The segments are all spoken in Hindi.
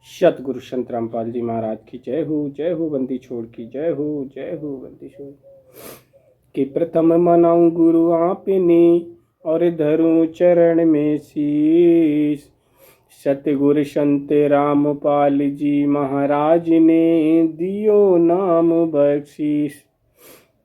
सतगुरु संत रामपाल जी महाराज की जय हो बंदी छोड़ की जय हो बंदी छोड़ कि प्रथम मनाऊं गुरु आपने और धरूं चरण में शीस। सतगुरु संत रामपाल जी महाराज ने दियो नाम बख्शीस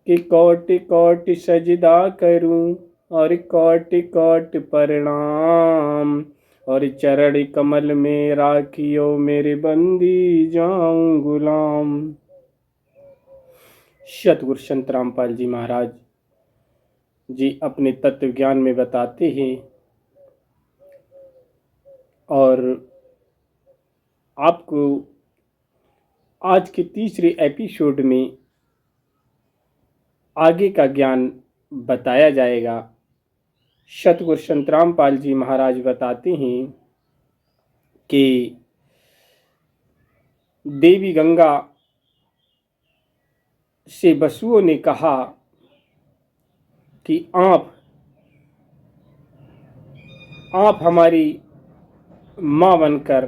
कि कोटि कोटि सजदा करूं और कोटि कोटि प्रणाम और चरण कमल में राखियो मेरे बंदी जाऊं गुलाम। सतगुरु संत रामपाल जी महाराज जी अपने तत्व ज्ञान में बताते हैं और आपको आज के तीसरे एपिसोड में आगे का ज्ञान बताया जाएगा। सतगुरु संत रामपाल जी महाराज बताते हैं कि देवी गंगा से बसुओं ने कहा कि आप हमारी माँ बनकर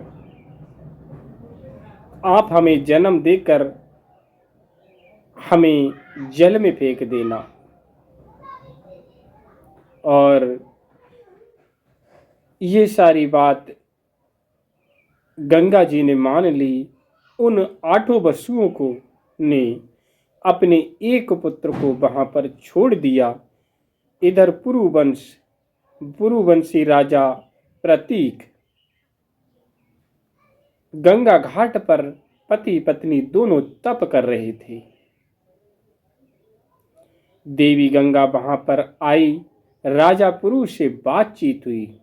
आप हमें जन्म देकर हमें जल में फेंक देना। और ये सारी बात गंगा जी ने मान ली। उन 8 बसुओं को ने अपने एक पुत्र को वहां पर छोड़ दिया। इधर पुरुवंशी राजा प्रतीक गंगा घाट पर पति पत्नी दोनों तप कर रहे थे। देवी गंगा वहां पर आई, राजा पुरुष से बातचीत हुई।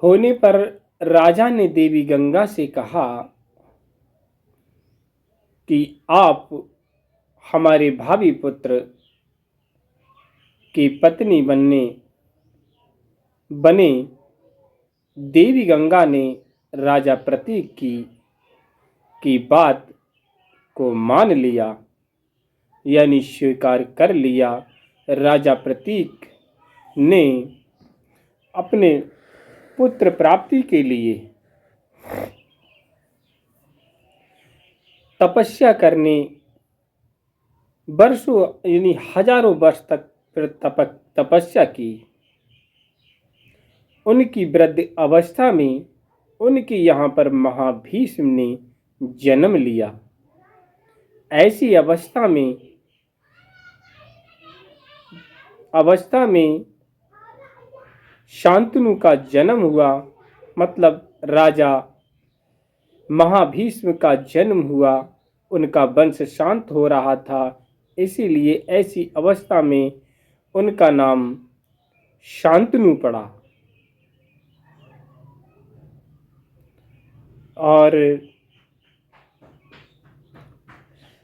होने पर राजा ने देवी गंगा से कहा कि आप हमारे भावी पुत्र की पत्नी बने। देवी गंगा ने राजा प्रतीक की बात को मान लिया, यानी स्वीकार कर लिया। राजा प्रतीक ने अपने पुत्र प्राप्ति के लिए तपस्या करने वर्षों यानी हजारों वर्ष तक तपस्या की। उनकी वृद्ध अवस्था में उनके यहाँ पर महाभीष्म ने जन्म लिया। ऐसी अवस्था में शांतनु का जन्म हुआ, मतलब राजा महाभीष्म का जन्म हुआ। उनका वंश शांत हो रहा था, इसीलिए ऐसी अवस्था में उनका नाम शांतनु पड़ा। और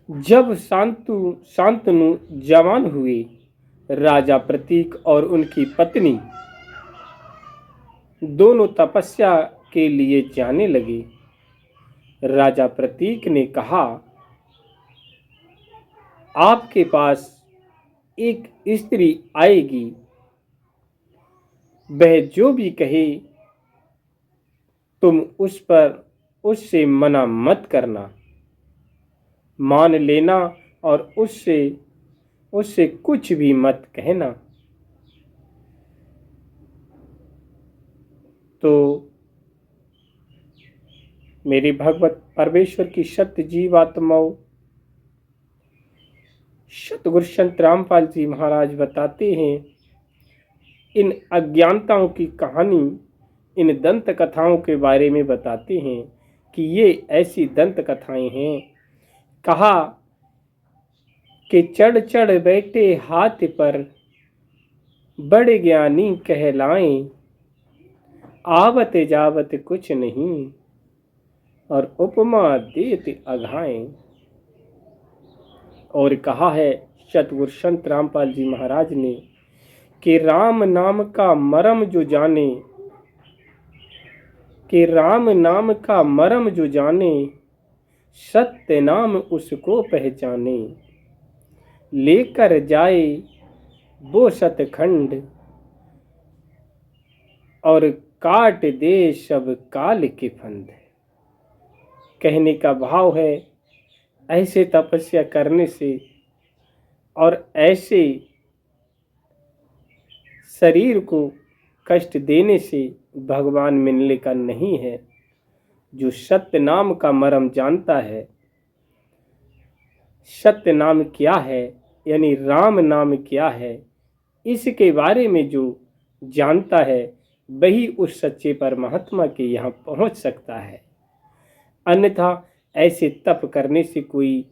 जब शांतनु जवान हुए, राजा प्रतीक और उनकी पत्नी दोनों तपस्या के लिए जाने लगे। राजा प्रतीक ने कहा, आपके पास एक स्त्री आएगी, वह जो भी कहे तुम उससे मना मत करना, मान लेना और उससे कुछ भी मत कहना। तो मेरे भगवत परमेश्वर की सत्य जीवात्माओं, सतगुरु संत रामपाल जी महाराज बताते हैं, इन अज्ञानताओं की कहानी, इन दंत कथाओं के बारे में बताते हैं कि ये ऐसी दंत कथाएं हैं। कहा कि चढ़ चढ़ बैठे हाथ पर, बड़े ज्ञानी कहलाएं, आवत जावत कुछ नहीं, और उपमा देत अघाएं। और कहा है सतगुरु संत रामपाल जी महाराज ने कि राम नाम का मरम जो जाने, कि राम नाम का मरम जो जाने, सत्य नाम उसको पहचाने। लेकर जाए वो सतखंड, और काट दे सब काल के फंद। कहने का भाव है, ऐसे तपस्या करने से और ऐसे शरीर को कष्ट देने से भगवान मिलने का नहीं है। जो सत्य नाम का मर्म जानता है, सत्य नाम क्या है यानी राम नाम क्या है, इसके बारे में जो जानता है वही उस सच्चे परमात्मा के यहाँ पहुँच सकता है। अन्यथा ऐसे तप करने से कोई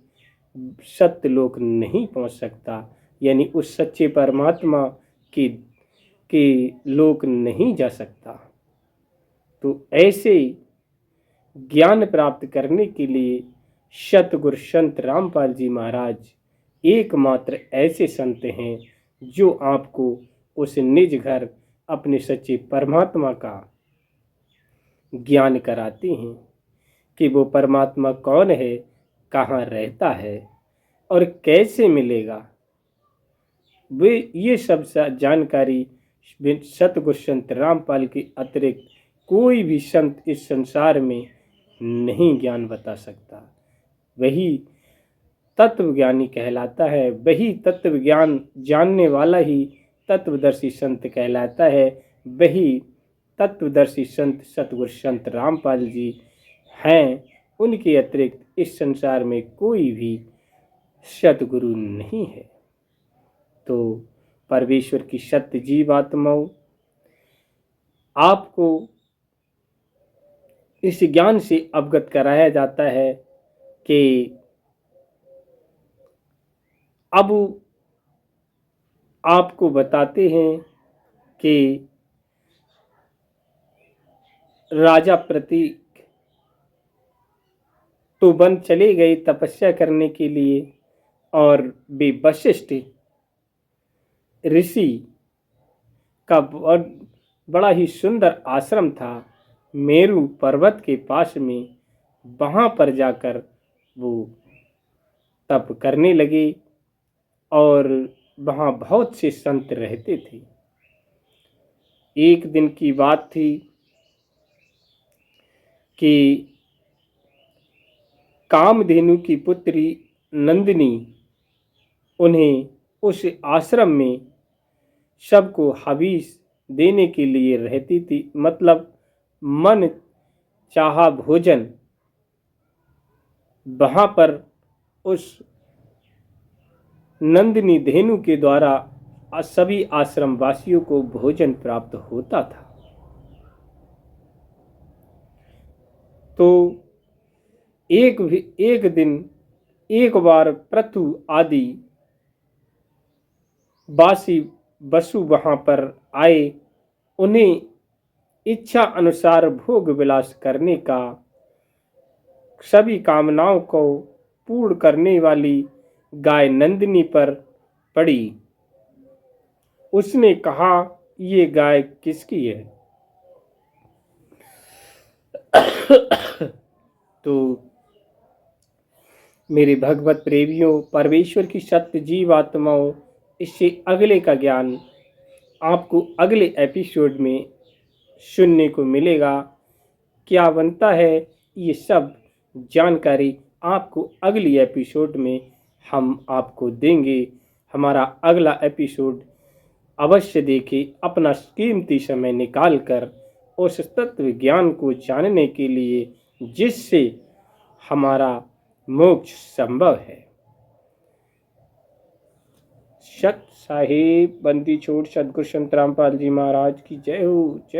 सत्य लोक नहीं पहुँच सकता, यानी उस सच्चे परमात्मा के लोक नहीं जा सकता। तो ऐसे ज्ञान प्राप्त करने के लिए सतगुरु संत रामपाल जी महाराज एकमात्र ऐसे संत हैं जो आपको उस निज घर अपने सच्चे परमात्मा का ज्ञान कराते हैं कि वो परमात्मा कौन है, कहाँ रहता है और कैसे मिलेगा। वे ये सब जानकारी सतगुरु संत रामपाल के अतिरिक्त कोई भी संत इस संसार में नहीं ज्ञान बता सकता। वही तत्वज्ञानी कहलाता है, वही तत्व ज्ञान जानने वाला ही तत्वदर्शी संत कहलाता है। वही तत्वदर्शी संत सतगुरु संत रामपाल जी हैं। उनके अतिरिक्त इस संसार में कोई भी सतगुरु नहीं है। तो परमेश्वर की सत्य जीव आत्माओं, आपको इस ज्ञान से अवगत कराया जाता है कि अब आपको बताते हैं कि राजा प्रतीक तो वन चले गए तपस्या करने के लिए, और वे वशिष्ठ ऋषि का बड़ा ही सुंदर आश्रम था मेरु पर्वत के पास में। वहाँ पर जाकर वो तप करने लगे और वहाँ बहुत से संत रहते थे। एक दिन की बात थी कि कामधेनु की पुत्री नंदिनी उन्हें उस आश्रम में सबको हवीस देने के लिए रहती थी, मतलब मन चाहा भोजन वहाँ पर उस नंदिनी धेनु के द्वारा सभी आश्रम वासियों को भोजन प्राप्त होता था। तो एक दिन एक बार पृथु आदि वासी वसु वहाँ पर आए। उन्हें इच्छा अनुसार भोग विलास करने का, सभी कामनाओं को पूर्ण करने वाली गाय नंदिनी पर पड़ी। उसने कहा, ये गाय किसकी है? तो मेरे भगवत प्रेमियों, परमेश्वर की सत्य जीव आत्माओं, इससे अगले का ज्ञान आपको अगले एपिसोड में सुनने को मिलेगा। क्या बनता है ये सब जानकारी आपको अगली एपिसोड में हम आपको देंगे। हमारा अगला एपिसोड अवश्य देखें, अपना कीमती समय निकालकर उस तत्व ज्ञान को जानने के लिए जिससे हमारा मोक्ष संभव है। सत साहिब बंदी छोड़ सतगुरु संत रामपाल जी महाराज की जय हो। जय।